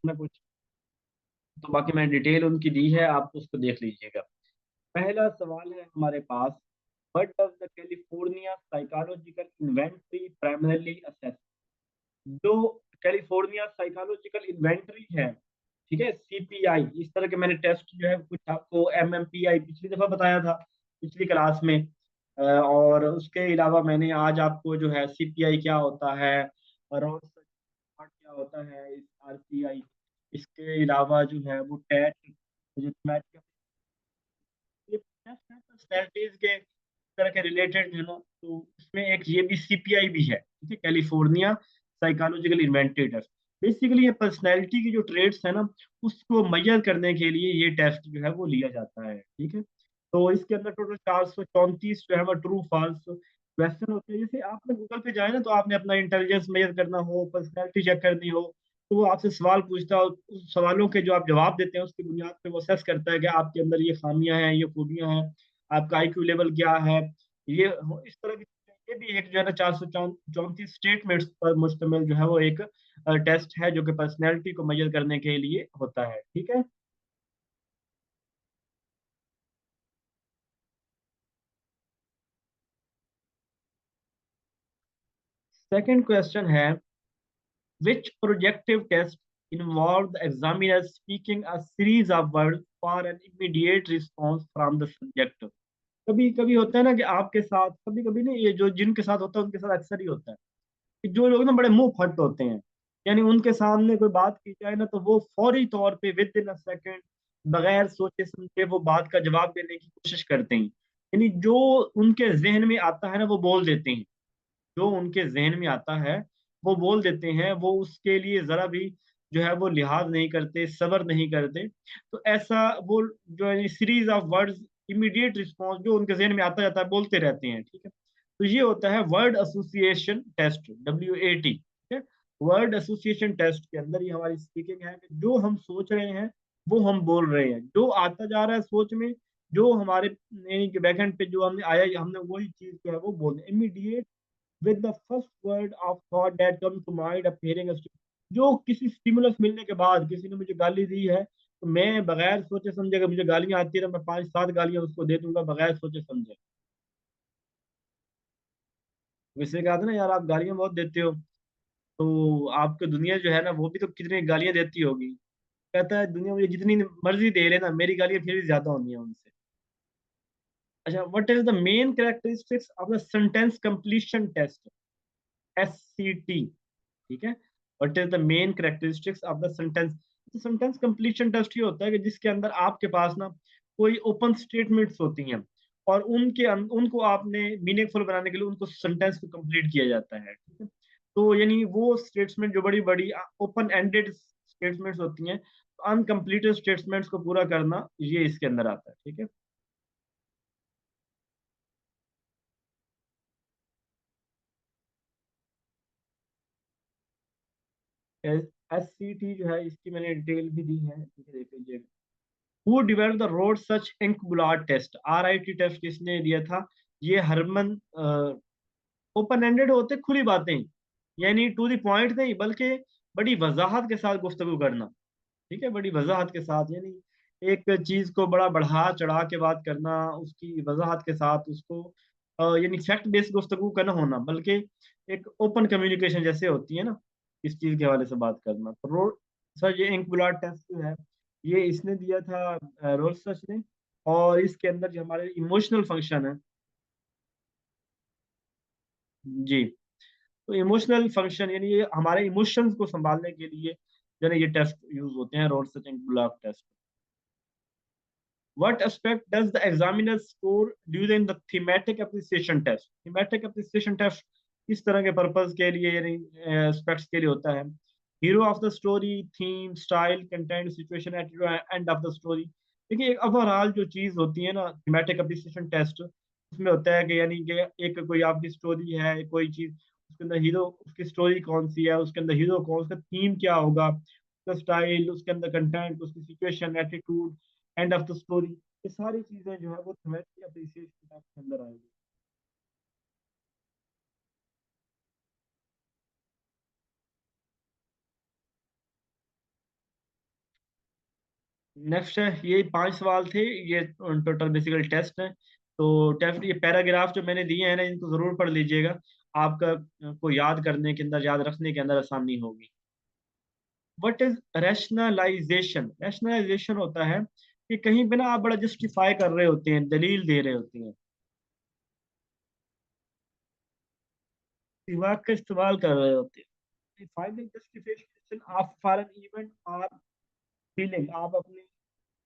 ना कुछ, तो बाकी मैंने डिटेल उनकी दी है, आप उसको देख लीजिएगा। पहला सवाल है हमारे पास, what does the California psychological inventory primarily assess. जो कैलिफोर्निया साइकोलॉजिकल इन्वेंटरी है, ठीक है, सीपीआई, इस तरह के मैंने टेस्ट जो है कुछ आपको एमएमपीआई पिछली दफा बताया था, पिछली क्लास में। और उसके अलावा मैंने आज आपको जो है सीपीआई क्या होता है और क्या होता है, इस आरपीआई, इसके अलावा जो है वो टेट, जो मैथ, ये पर्सनैलिटीज के तरह के रिलेटेड है ना, तो इसमें एक ये भी सीपीआई भी है, ठीक है, California psychological inventory test. Basically ये पर्सनैलिटी की जो ट्रेड्स है ना, उसको मेजर करने के लिए ये टेस्ट जो है वो लिया जाता है, ठीक है। तो इसके अंदर टोटल 434 जो है वो ट्रू फॉल्स क्वेश्चन होते हैं। जैसे आपने गूगल पे जाए ना, तो आपने अपना इंटेलिजेंस मेजर करना हो, पर्सनैलिटी चेक करनी हो, तो वो आपसे सवाल पूछता है, उस सवालों के जो आप जवाब देते हैं उसकी बुनियाद पे वो असेस करता है कि आपके अंदर ये खामियां हैं, ये खूबियां हैं, आपका आईक्यू लेवल क्या है। ये इस तरह की, ये भी एक जो है ना 434 स्टेटमेंट्स पर मुश्तमिल जो है वो एक टेस्ट है, जो कि पर्सनैलिटी को मेजर करने के लिए होता है, ठीक है। सेकंड क्वेश्चन है, which projective test involved the examiner speaking a series of words for an immediate response from the subject। कभी कभी होता है ना कि आपके साथ, कभी कभी नहीं, ये जो जिनके साथ होता है उनके साथ अक्सर ही होता है कि जो लोग ना बड़े मुंह फट होते हैं, यानी उनके सामने कोई बात की जाए ना, तो वो फौरी तौर पे विद इन अ सेकेंड, बगैर सोचे समझे वो बात का जवाब देने की कोशिश करते हैं। यानी जो उनके जहन में आता है ना वो बोल देते हैं, जो उनके जहन में आता है वो बोल देते हैं, वो उसके लिए जरा भी जो है वो लिहाज नहीं करते, सब्र नहीं करते। तो ऐसा वो जो है series of words, immediate response जो उनके जहन में आता जाता है बोलते रहते हैं, ठीक है। तो ये होता है वर्ड एसोसिएशन टेस्ट, WAT, ठीक है। वर्ड एसोसिएशन टेस्ट के अंदर ये हमारी स्पीकिंग है कि जो हम सोच रहे हैं वो हम बोल रहे हैं, जो आता जा रहा है सोच में, जो हमारे यानी कि बैकएंड पे जो हमने आया, हमने वही चीज जो है वो बोल immediate with the first word of thought that comes to mind appearing a जो किसी स्टिमुलस मिलने के बाद, किसी ने मुझे गाली दी है, तो मैं बगैर सोचे समझे, अगर मुझे गालियां आती है तो मैं 5-7 गालियां उसको दे दूंगा बगैर सोचे समझे। वैसे कहा था ना यार, आप गालियां बहुत देते हो, तो आपकी दुनिया जो है ना वो भी तो कितनी गालियां देती होगी। कहता है दुनिया मुझे जितनी मर्जी दे लेना, मेरी गालियां फिर भी ज्यादा होनी है उनसे। अच्छा, what is the main characteristics of the sentence completion test, SCT, ठीक है। What is the main characteristics of the sentence. Sentence completion test ये होता है कि जिसके अंदर आपके पास ना कोई ओपन स्टेटमेंट्स होती हैं, और उनको आपने मीनिंगफुल बनाने के लिए उनको सेंटेंस को कंप्लीट किया जाता है, ठीक है। तो यानी वो स्टेटमेंट जो बड़ी बड़ी ओपन एंडेड स्टेटमेंट्स होती हैं, अनकम्प्लीटेड स्टेटमेंट्स को पूरा करना ये इसके अंदर आता है, ठीक है। SCT जो है इसकी मैंने डिटेल भी दी है, ठीक है, देख लीजिए। Who develop the Rorschach inkblot test, RIT test किसने दिया था? ये हरमन। ओपन एंडेड होते खुली बातें, यानी टू द पॉइंट नहीं, बल्कि बड़ी वजाहत के साथ गुफ्तगू करना, ठीक है, बड़ी वजाहत के साथ, यानी एक चीज को बड़ा बढ़ा चढ़ा के बात करना, उसकी वजाहत के साथ उसको यानी फैक्ट बेस्ड गुफ्तगू का ना होना, बल्कि एक ओपन कम्युनिकेशन जैसे होती है ना, इस चीज के हवाले से बात करना। तो रोड सर, ये इंक बुलाट टेस्ट जो है ये इसने दिया था, रोल सच ने। और इसके अंदर जो हमारे इमोशनल फंक्शन है, जी, तो इमोशनल फंक्शन यानी ये हमारे इमोशंस को संभालने के लिए जो है ये टेस्ट यूज होते हैं, Rorschach inkblot test. What aspect does the examiner score during the thematic appreciation test? Thematic appreciation test किस तरह के पर्पस के लिए यानी एस्पेक्ट्स के लिए होता है? Hero of the story, theme, style, content, situation, attitude, end of the story. देखिए, एक ओवरऑल जो चीज होती है ना थीमेटिक अप्रिसिएशन टेस्ट, उसमें होता है कि यानी कि एक कोई आपकी स्टोरी है, कोई चीज, उसके अंदर हीरो, उसकी स्टोरी कौन सी है, उसके अंदर हीरो कौन, उसका थीम क्या होगा, उसका स्टाइल, उसके अंदर कंटेंट, उसकी situation, attitude, end of the story, ये सारी चीजें जो है वो थ्योरेटिकल अप्रिसिएशन के अंदर आएगी। नेक्स्ट है, ये 5 सवाल थे, ये टोटल बेसिकल टेस्ट है। तो टेस्ट, ये पैराग्राफ जो मैंने दिए हैं ना, इनको जरूर पढ़ लीजिएगा। आपका को याद करने के अंदर, याद रखने के अंदर आसानी होगी। What is rationalisation? रैशनलाइजेशन होता है कि कहीं पे ना आप बड़ा जस्टिफाई कर रहे होते हैं, दलील दे रहे होते हैं, दिमाग का इस्तेमाल कर रहे होते हैं। Finding justification of for an event और फीलिंग, आप अपनी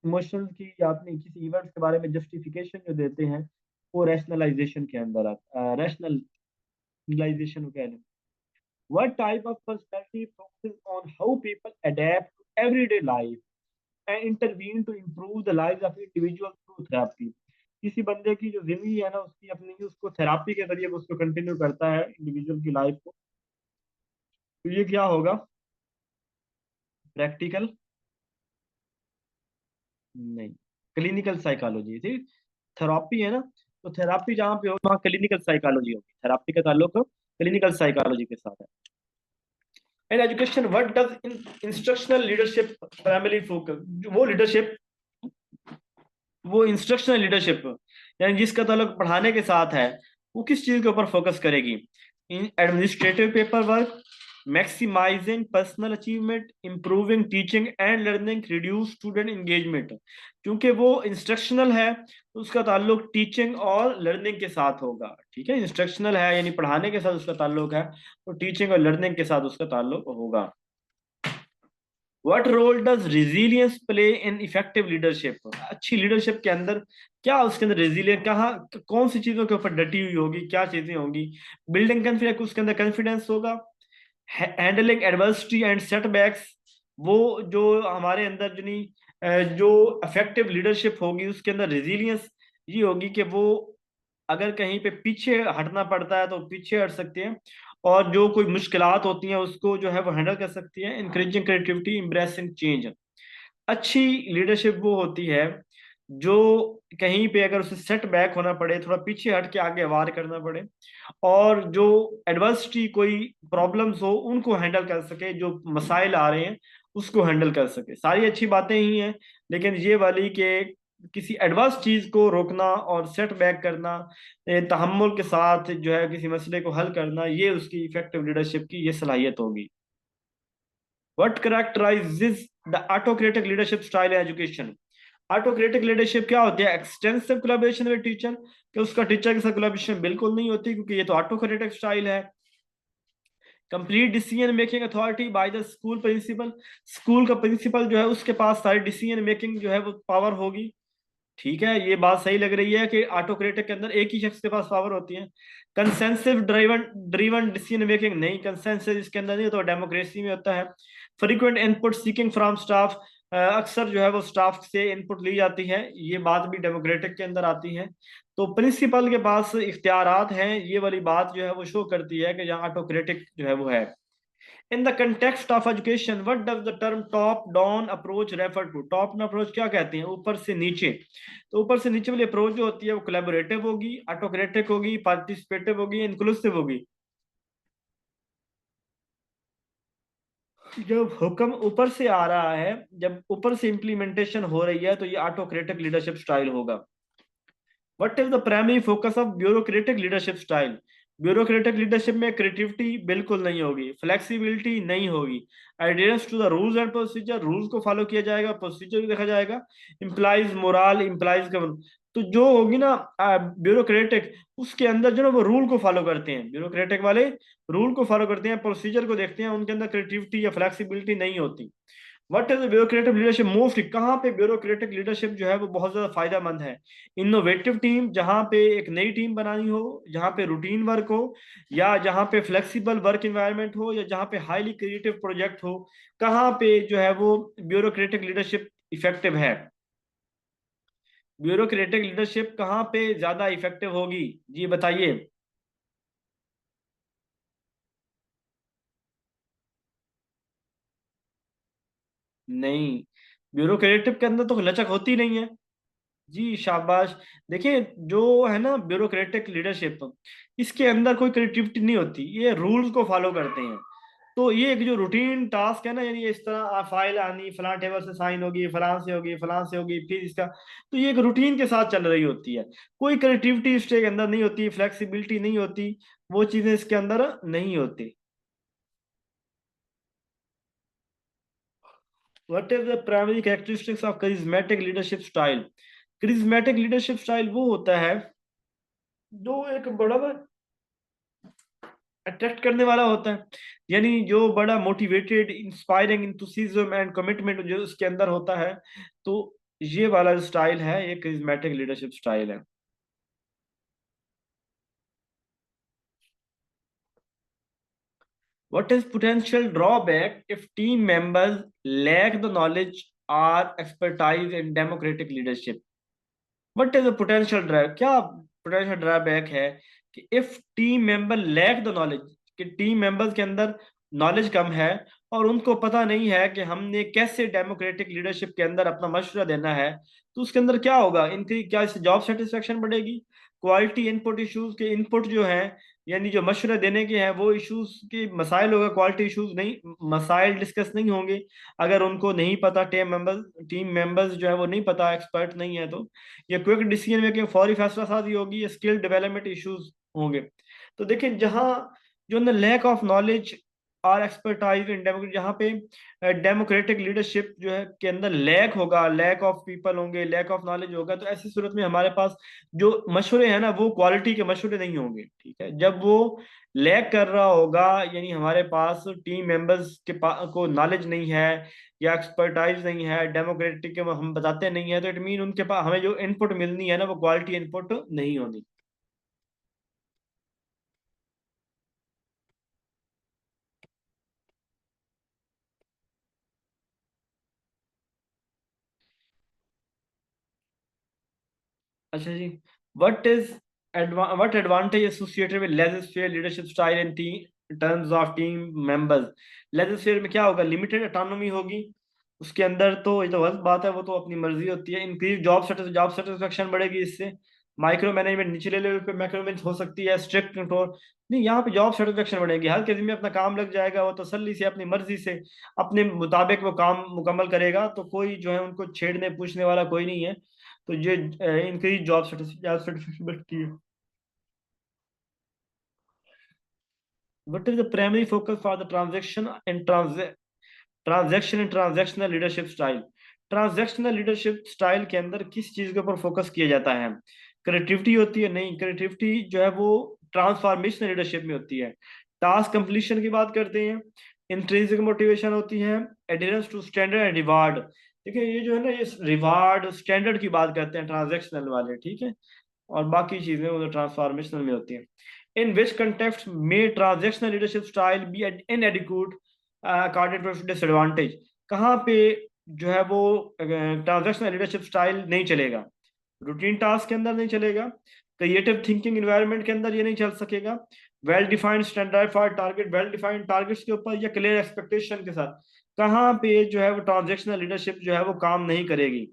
इमोशंस की या अपनी किसी इवेंट के बारे में जस्टिफिकेशन जो देते हैं, वो रैशनलाइजेशन के अंदर आता, रैशनलाइजेशन कह लें। What type of perspective focuses on how people adapt to everyday life and intervene to improve the lives of individuals through therapy? किसी बंदे की जो जिंदगी है ना, उसकी अपनी, उसको थेरापी के जरिए वो उसको कंटिन्यू करता है इंडिविजुअल की लाइफ को। तो ये क्या होगा? प्रैक्टिकल नहीं, क्लिनिकल साइकोलॉजी थी। थेरापी है ना, तो थेरापी जहाँ पे हो वहाँ क्लिनिकल साइकोलॉजी होगी। थेरापी का ताल्लुक क्लिनिकल साइकोलॉजी के साथ है। And education, what does instructional leadership primary focus? वो लीडरशिप, वो इंस्ट्रक्शनल लीडरशिप यानी जिसका ताल्लुक पढ़ाने के साथ है, वो किस चीज के ऊपर फोकस करेगी? In administrative paper work, maximising personal achievement, improving teaching and learning, reduce student engagement. क्योंकि वो इंस्ट्रक्शनल है तो उसका ताल्लुक टीचिंग और लर्निंग के साथ होगा। ठीक है, इंस्ट्रक्शनल है यानी पढ़ाने के साथ उसका ताल्लुक है, तो टीचिंग और लर्निंग के साथ उसका ताल्लुक होगा। What role does resilience play in effective leadership? अच्छी लीडरशिप के अंदर क्या, उसके अंदर रेजिलियंस कहाँ, कौन सी चीजों के ऊपर डटी हुई होगी, क्या चीजें होंगी? बिल्डिंग कॉन्फिडेंस, उसके अंदर कॉन्फिडेंस होगा। हैंडलिंग एडवर्सिटी एंड सेटबैक्स, वो जो हमारे अंदर जो इफेक्टिव लीडरशिप होगी उसके अंदर रेजिलियंस ये होगी कि वो अगर कहीं पे पीछे हटना पड़ता है तो पीछे हट सकते हैं, और जो कोई मुश्किलात होती हैं उसको जो है वो हैंडल कर सकती है। Encouraging creativity, embracing change. अच्छी लीडरशिप वो होती है जो कहीं पे अगर उसे सेट बैक होना पड़े, थोड़ा पीछे हट के आगे वार करना पड़े, और जो एडवर्सिटी, कोई प्रॉब्लम्स हो उनको हैंडल कर सके, जो मसाइल आ रहे हैं उसको हैंडल कर सके। सारी अच्छी बातें ही हैं, लेकिन ये वाली के किसी एडवर्स चीज को रोकना और सेट बैक करना, तहम्मुल के साथ जो है किसी मसले को हल करना, ये उसकी इफेक्टिव लीडरशिप की ये सलाहियत होगी। What characterizes the autocratic leadership style in education? Autocratic leadership क्या होती है? एक्सटेंसिव कोलैबोरेशन विद टीचर, कि उसका टीचर के साथ कोलैबोरेशन बिल्कुल नहीं होती, क्योंकि ये तो ऑटोक्रेटिक स्टाइल है। Complete decision making authority by the school principal, school का प्रिंसिपल जो है उसके पास सारी डिसीजन मेकिंग जो है वो पावर होगी। ठीक है, ये बात सही लग रही है कि ऑटोक्रेटिक के अंदर एक ही शख्स के पास पावर होती है। कंसेंसिव ड्राइवन ड्रिवन डिसीजन मेकिंग नहीं, कंसेंसस इसके अंदर नहीं, तो डेमोक्रेसी में होता है। Frequent input seeking from staff, अक्सर जो है वो स्टाफ से इनपुट ली जाती है, ये बात भी डेमोक्रेटिक के अंदर आती है। तो प्रिंसिपल के पास इख्तियारात हैं, ये वाली बात जो है वो शो करती है कि जहाँ ऑटोक्रेटिक जो है वो है। In the context of education, what does the term top down approach refer to? Top down approach क्या कहते हैं? ऊपर से नीचे। तो ऊपर से नीचे वाली अप्रोच जो होती है वो कोलैबोरेटिव होगी, ऑटोक्रेटिक होगी, पार्टिसिपेटिव होगी, इंक्लूसिव होगी। जब हुक्म ऊपर से आ रहा है, जब ऊपर से इंप्लीमेंटेशन हो रही है, तो ये ऑटोक्रेटिक लीडरशिप स्टाइल होगा। What is the primary focus of bureaucratic leadership style? Bureaucratic leadership में क्रिएटिविटी बिल्कुल नहीं होगी, फ्लेक्सिबिलिटी नहीं होगी, adherence to the rules and procedure, rules को फॉलो किया जाएगा, प्रोसीजर भी देखा जाएगा, इम्प्लाइज मोरल, इम्प्लाइज गवर्न। तो जो होगी ना ब्यूरोक्रेटिक, उसके अंदर जो ना वो रूल को फॉलो करते हैं, ब्यूरोक्रेटिक वाले रूल को फॉलो करते हैं, प्रोसीजर को देखते हैं, उनके अंदर क्रिएटिविटी या फ्लेक्सिबिलिटी नहीं होती। What is bureaucratic leadership most, कहाँ पे ब्यूरोक्रेटिक लीडरशिप जो है वो बहुत ज्यादा फायदेमंद है? इनोवेटिव टीम, जहाँ पे एक नई टीम बनानी हो, जहाँ पे रूटीन वर्क हो, या जहाँ पे फ्लेक्सिबल वर्क एनवायरनमेंट हो, या जहाँ पे हाईली क्रिएटिव प्रोजेक्ट हो, कहाँ पे जो है वो ब्यूरोक्रेटिक लीडरशिप इफेक्टिव है? ब्यूरोक्रेटिक लीडरशिप कहाँ पे ज्यादा इफेक्टिव होगी, जी बताइए। नहीं, ब्यूरोक्रेटिव के अंदर तो लचक होती नहीं है। जी शाबाश। देखिए, जो है ना ब्यूरोक्रेटिक लीडरशिप, इसके अंदर कोई क्रिएटिविटी नहीं होती, ये रूल्स को फॉलो करते हैं। तो ये एक जो रूटीन टास्क है ना, यानी इस तरह फाइल आनी, फलां टेबल से साइन होगी, फलां से होगी, फलां से होगी, फिर इसका, तो ये एक रूटीन के साथ चल रही होती है। कोई क्रिएटिविटी इसके अंदर नहीं होती, फ्लेक्सिबिलिटी नहीं होती, वो चीजें इसके अंदर नहीं होती। What is the primary characteristics of charismatic leadership style? Charismatic leadership style वो होता है जो एक बड़ा अट्रैक्ट करने वाला होता है, यानी जो बड़ा मोटिवेटेड, इंस्पायरिंग, इंथुसिज्म एंड कमिटमेंट जो उसके अंदर होता है। तो ये वाला स्टाइल है, ये करिज्मेटिक लीडरशिप स्टाइल है। What is potential drawback if team members lack the knowledge or expertise in democratic leadership? What is the potential drive, क्या पोटेंशियल ड्रॉबैक है कि if team member lack the knowledge, कि team members के अंदर knowledge कम है और उनको पता नहीं है कि हमने कैसे डेमोक्रेटिक लीडरशिप के अंदर अपना मशवरा देना है, तो उसके अंदर क्या होगा, इनकी क्या इससे जॉब सेटिस्फेक्शन बढ़ेगी? क्वालिटी इनपुट इश्यूज के इनपुट जो है, यानी जो मशवरा देने के हैं वो इश्यूज के मसाइल होगा, क्वालिटी इश्यूज नहीं, मसाइल डिस्कस नहीं होंगे। अगर उनको नहीं पता, टीम मेंबर्स जो है वो नहीं पता, एक्सपर्ट नहीं है, तो ये क्विक डिसीजन मेकिंग, फौरी फैसला साजी होगी, ये स्किल डेवलपमेंट इश्यूज होंगे। तो देखिए, जहाँ जो ना लैक ऑफ नॉलेज और एक्सपर्टाइज इन डेमोक्रेट, जहाँ पे डेमोक्रेटिक लीडरशिप जो है के अंदर लैक होगा, लैक ऑफ पीपल होंगे, लैक ऑफ नॉलेज होगा, तो ऐसी सूरत में हमारे पास जो मशवरे हैं ना, वो क्वालिटी के मशवरे नहीं होंगे। ठीक है, जब वो लैक कर रहा होगा, यानी हमारे पास टीम मेंबर्स को नॉलेज नहीं है या एक्सपर्टाइज नहीं है, डेमोक्रेटिक के हम बताते नहीं है, तो इट मीन उनके पास हमें जो इनपुट मिलनी है ना, वो क्वालिटी इनपुट नहीं होनी। अच्छा जी, what is what advantage associated with legislative leadership style in terms of team members? Legislative में क्या होगा, लिमिटेड ऑटोनॉमी होगी उसके अंदर, तो ये तो गलत बात है, वो तो अपनी मर्जी होती है। इंक्रीज जॉब सेटिस्फेक्शन बढ़ेगी इससे। माइक्रो मैनेजमेंट, निचले लेवल पे माइक्रो मैनेज हो सकती है, स्ट्रिक्ट कंट्रोल नहीं, यहाँ पे जॉब सेटिस्फेक्शन बढ़ेगी, हर किसी में अपना काम लग जाएगा, वो तसल्ली से अपनी मर्जी से अपने मुताबिक वो काम मुकम्मल करेगा, तो कोई जो है उनको छेड़ने पूछने वाला कोई नहीं है। तो ये इंक्रीज जॉब सेटिस्फेक्शन बढ़ती है। What is the primary focus for the transaction and transactional leadership style? Transactional leadership style के अंदर किस चीज के ऊपर फोकस किया जाता है? क्रिएटिविटी होती है? नहीं, क्रिएटिविटी जो है वो ट्रांसफॉर्मेशनल लीडरशिप में होती है। टास्क कंप्लीशन की बात करते हैं, इंट्रिंसिक मोटिवेशन होती है, adherence to standard and reward. देखिए, ये जो है ना, ये रिवार्ड स्टैंडर्ड की बात करते हैं ट्रांजैक्शनल वाले, ठीक है, और बाकी चीजें वो ट्रांसफॉर्मेशनल में होती हैं। इन विच कंटेक्स्ट में transactional leadership style be inadequate according to disadvantage? कहाँ पे जो है वो ट्रांजेक्शनल लीडरशिप स्टाइल नहीं चलेगा? रूटीन टास्क के अंदर नहीं चलेगा, क्रिएटिव थिंकिंग एनवायरनमेंट के अंदर ये नहीं चल सकेगा, well defined standard for target, well defined targets के ऊपर, या क्लियर एक्सपेक्टेशन के साथ, कहाँ पे जो है वो ट्रांजेक्शनल लीडरशिप जो है वो काम नहीं करेगी?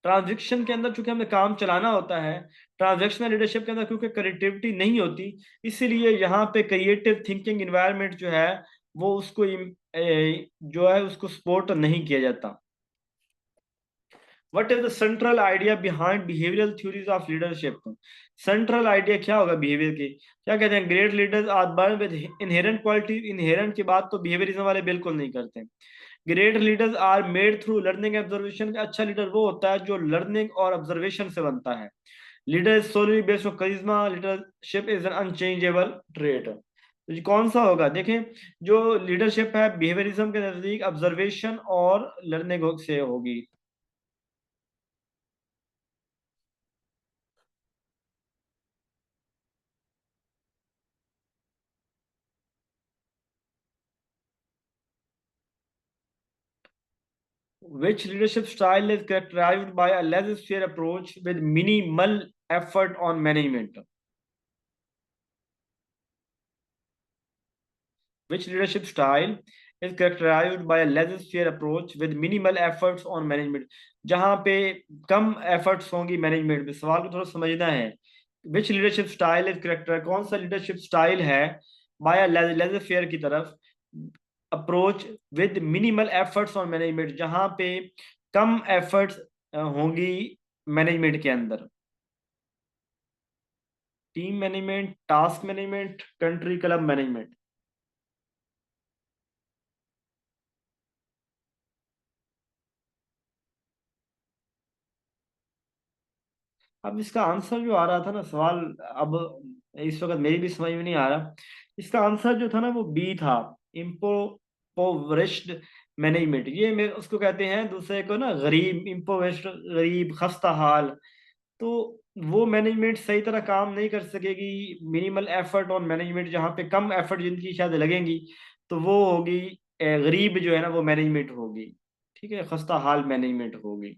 ट्रांजेक्शन के अंदर चूंकि हमें काम चलाना होता है, ट्रांजेक्शनल लीडरशिप के अंदर क्योंकि क्रिएटिविटी नहीं होती, इसीलिए यहाँ पे क्रिएटिव थिंकिंग एनवायरनमेंट जो है वो उसको जो है उसको सपोर्ट नहीं किया जाता। What is the central idea behind behavioural theories of leadership? Central idea क्या होगा बिहेवियर के? क्या कहते हैं, great leaders are born with inherent quality. Inherent की बात तो बिहेवियरिज्म वाले बिल्कुल नहीं करते। Great leaders are made through learning observation. अच्छा लीडर वो होता है जो लर्निंग और ऑब्जर्वेशन से बनता है। Leader is solely based on charisma, leadership is an unchangeable trait. तो ये कौन सा होगा, देखें, जो लीडरशिप है बिहेवियरिज्म के नजदीक ऑब्जर्वेशन और लर्निंग से होगी। Which leadership style is characterized by a laissez-faire approach with minimal effort on management? Which leadership style is characterized by a laissez-faire approach with minimal efforts on management? जहाँ पे कम efforts होंगी management में, सवाल को थोड़ा समझना है। Which leadership style is character, कौन सा leadership style है बाय लेजर फेयर की तरफ approach with minimal efforts on management, जहां पे कम एफर्ट्स होंगी मैनेजमेंट के अंदर। Team management, task management, country club management. अब इसका आंसर जो आ रहा था ना सवाल, अब इस वक्त मेरी भी समझ में नहीं आ रहा। इसका आंसर जो था ना वो बी था, इम्पोवरिश्ड मैनेजमेंट। ये मैं उसको कहते हैं दूसरे को ना गरीब, इम्पोवरिश्ड, गरीब, खस्ता हाल। तो वो मैनेजमेंट सही तरह काम नहीं कर सकेगी। मिनिमल एफर्ट ऑन मैनेजमेंट, जहाँ पे कम एफर्ट जिनकी शायद लगेंगी, तो वो होगी गरीब जो है ना वो मैनेजमेंट होगी। ठीक है, खस्ता हाल मैनेजमेंट होगी।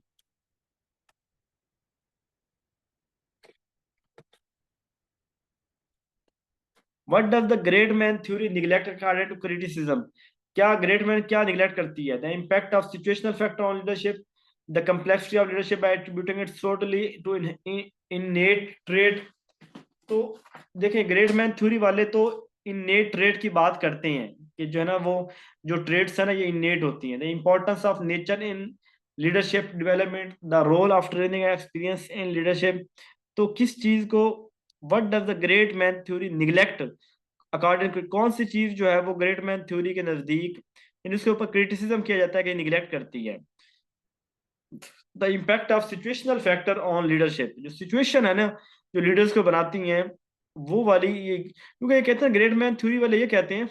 What does the great man theory neglect according to criticism? क्या ग्रेट मैन क्या निग्लेक्ट करती है? The impact of situational factor on leadership, the complexity of leadership by attributing it totally to innate trait. तो देखें, great man theory वाले तो innate trade की बात करते हैं कि जो है ना वो जो ट्रेड्स है ना ये इननेट होती हैं। The importance of nature in leadership development, the role of training experience in leadership. तो किस चीज को what does the great man theory neglect according to, कौन सी चीज जो है वो ग्रेट मैन थ्योरी के नजदीक इसके ऊपर क्रिटिसिज्म किया जाता है कि निग्लेक्ट करती है? The impact of situational factor on leadership, जो सिचुएशन है ना जो लीडर्स को बनाती हैं, वो वाली ये, क्योंकि ये कहते हैं ग्रेट मैन थ्योरी वाले ये कहते हैं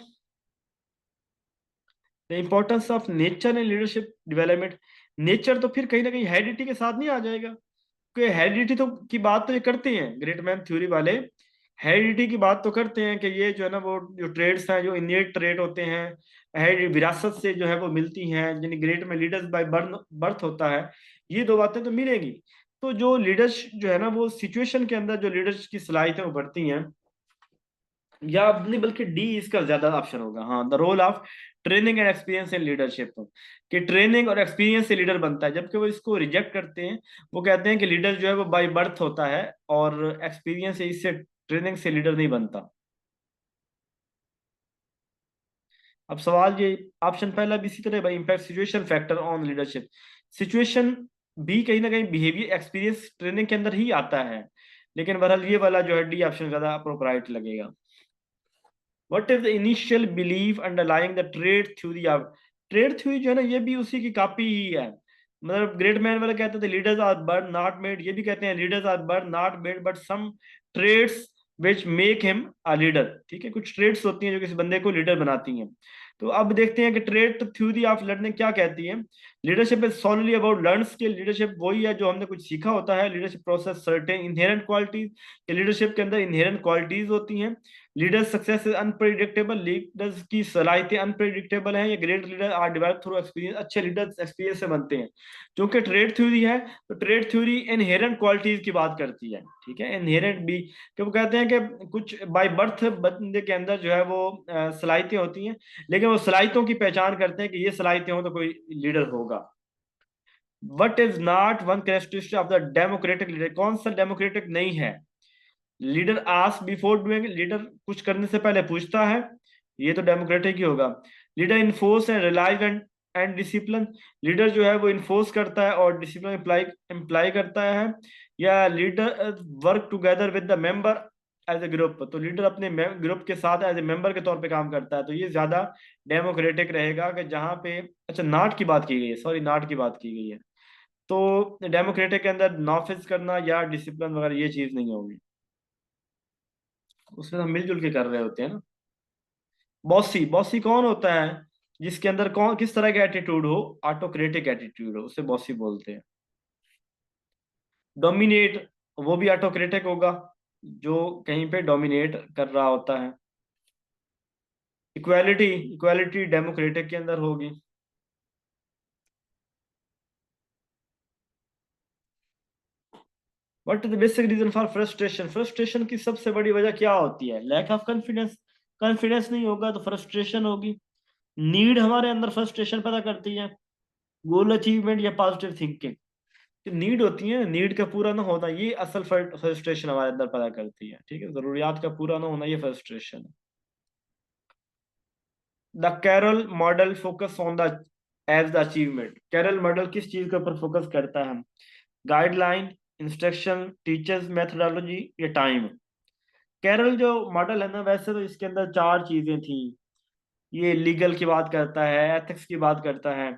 the importance of nature in leadership development. Nature तो फिर कहीं ना कहीं हेरिडिटी के साथ नहीं आ जाएगा? क्योंकि हेरिडिटी तो की बात तो ये करते हैं ग्रेट मैन थ्योरी वाले, हेरिडिटी की बात तो करते हैं कि ये जो है ना वो जो ट्रेड्स हैं जो इनिएट ट्रेड होते हैं, विरासत से जो है वो मिलती हैं, यानी ग्रेट में लीडर्स बाय बर्थ बर्थ होता है। ये दो बातें तो मिलेंगी। तो जो लीडर्स जो है ना वो सिचुएशन के अंदर जो लीडर्स की सलाहियतें उभरती हैं, या नहीं बल्कि डी इसका ज्यादा ऑप्शन होगा। हाँ, the role of training and experience in leadership, कि ट्रेनिंग और एक्सपीरियंस से लीडर बनता है, जबकि वो इसको रिजेक्ट करते हैं। वो कहते हैं कि लीडर जो है वो बाय बर्थ होता है और एक्सपीरियंस से, इससे ट्रेनिंग से लीडर नहीं बनता। अब सवाल ये, ऑप्शन पहला भी इसी तरह भाई, impact situation factor on leadership. Situation भी कहीं ना कहीं बिहेवियर एक्सपीरियंस ट्रेनिंग के अंदर ही आता है, लेकिन बहरहाल ये वाला जो है डी ऑप्शन ज्यादा अप्रोप्राइट लगेगा। What is the initial belief underlying the trade theory of, trade theory जो है ना ये भी उसी की कॉपी ही है। मतलब ग्रेट मैन वाले कहते थे leaders are born not made, ये भी कहते हैं leaders are born not made but some traits which make him a leader. ठीक है, कुछ ट्रेड्स होती हैं जो किसी बंदे को लीडर बनाती हैं। तो अब देखते हैं कि ट्रेड थ्योरी ऑफ लर्निंग क्या कहती है। Leadership is solidly about learn skill, leadership वही है जो हमने कुछ सीखा होता है। Leadership process certain inherent qualities, leadership के अंदर इनहेरेंट क्वालिटीज होती हैं। Leaders success is unpredictable, leaders की सलाहियतें अनप्रेडिक्टेबल हैं। ये great leader are develop through experience, अच्छे लीडर्स एक्सपीरियंस से बनते हैं। क्योंकि ट्रेड थ्योरी है तो ट्रेड थ्योरी इनहेरेंट क्वालिटीज की बात करती है। ठीक है, इनहेरेंट भी, क्यों कहते हैं कि कुछ बाय बर्थ बंदे के अंदर जो है वो सलाहियतें होती हैं, लेकिन वो सलाहियतों की पहचान करते हैं कि ये सलाहियतें हो तो कोई लीडर होगा। What is not one characteristic of the democratic leader, कौन सा डेमोक्रेटिक नहीं है? Leader ask before doing, leader कुछ करने से पहले पूछता है, ये तो डेमोक्रेटिक ही होगा। Leader enforce and realise and discipline, leader जो है वो इन्फोर्स करता है और डिसिप्लिन इम्प्लाई इम्प्लाई करता है। या leader work together with the member as a group, तो लीडर अपने ग्रुप के साथ एज ए मेंबर के तौर पे काम करता है। तो ये ज्यादा डेमोक्रेटिक रहेगा कि जहाँ पे, अच्छा नाट की बात की गई है, सॉरी नाट की बात की गई है। तो डेमोक्रेटिक के अंदर नॉफिस करना या डिसिप्लिन वगैरह ये चीज नहीं होगी, उसमें हम मिलजुल के कर रहे होते हैं ना। बॉसी, बॉसी कौन होता है? जिसके अंदर कौन किस तरह का एटीट्यूड हो, ऑटोक्रेटिक एटीट्यूड हो, उसे बॉसी बोलते हैं। डोमिनेट, वो भी ऑटोक्रेटिक होगा, जो कहीं पे डोमिनेट कर रहा होता है। इक्वालिटी, इक्वालिटी डेमोक्रेटिक के अंदर होगी। What is the basic reason for frustration, frustration की सबसे बड़ी वजह क्या होती है? लैक ऑफ कॉन्फिडेंस, कॉन्फिडेंस नहीं होगा तो फ्रस्ट्रेशन होगी। नीड हमारे अंदर फ्रस्ट्रेशन पैदा करती है, गोल अचीवमेंट या पॉजिटिव थिंकिंग। जो नीड होती है, नीड का पूरा ना होना, ये असल फ्रस्ट्रेशन हमारे अंदर पैदा करती है। ठीक है, जरूरियात का पूरा ना होना ये फ्रस्ट्रेशन है। The Carroll model focus on the as the achievement. Carroll model किस चीज के ऊपर फोकस करता है? गाइडलाइन, इंस्ट्रक्शन, टीचर्स मेथोडोलॉजी या टाइम। कैरल जो मॉडल है ना, वैसे तो इसके अंदर चार चीजें थी। ये लीगल की बात करता है, एथिक्स की बात करता है,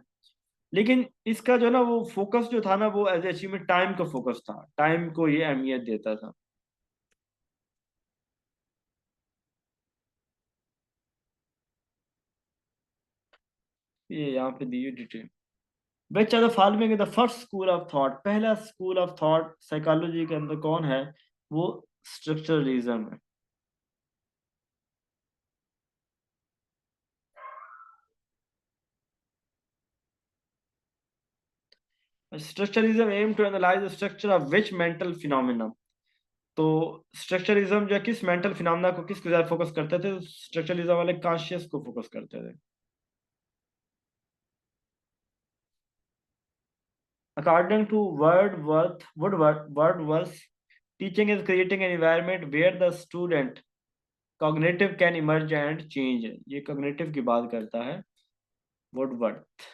लेकिन इसका जो ना वो फोकस जो था ना, वो एज अचीवमेंट टाइम का फोकस था, टाइम को ये अहमियत देता था। ये यहाँ पे दी हुई detail. Which are the following the first school of thought. पहला स्कूल ऑफ थॉट साइकोलॉजी के अंदर कौन है? वो स्ट्रक्चरलिज्म है। Structuralism aim to analyse the structure of which mental phenomena. तो स्ट्रक्चरलिज्म जो है किस मेंटल फिनोमेना को, किसको ज्यादा फोकस करते थे? स्ट्रक्चरलिज्म वाले कॉन्शियस को फोकस करते थे। According to Wordsworth, teaching is creating an environment where the student cognitive can emerge and change। ये cognitive की बात करता है Woodworth.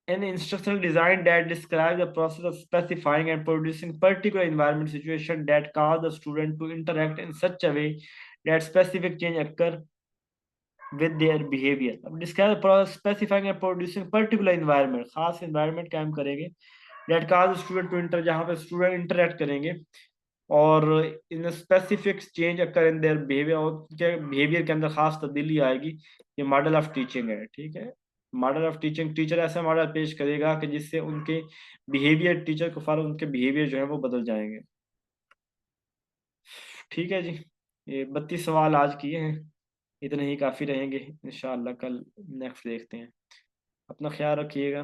An instructional design that describes the process of specifying and producing particular environment situation that cause the student to interact in such a way that specific change occur with their behavior। अब describe the process specifying and producing particular environment, खास environment क्या हम करेंगे? that cause the student to enter, जहाँ पे student interact करेंगे और in specific change occur in their behaviour, और उनके बिहेवियर के अंदर खास तब्दीली आएगी। ये मॉडल ऑफ टीचिंग है, ठीक है। मॉडल ऑफ टीचिंग, टीचर ऐसा मॉडल पेश करेगा कि जिससे उनके बिहेवियर, टीचर को फॉलो, उनके बिहेवियर जो है वो बदल जाएंगे। ठीक है जी, ये 32 सवाल आज किए हैं, इतने ही काफ़ी रहेंगे। इंशाल्लाह कल नेक्स्ट देखते हैं। अपना ख्याल रखिएगा।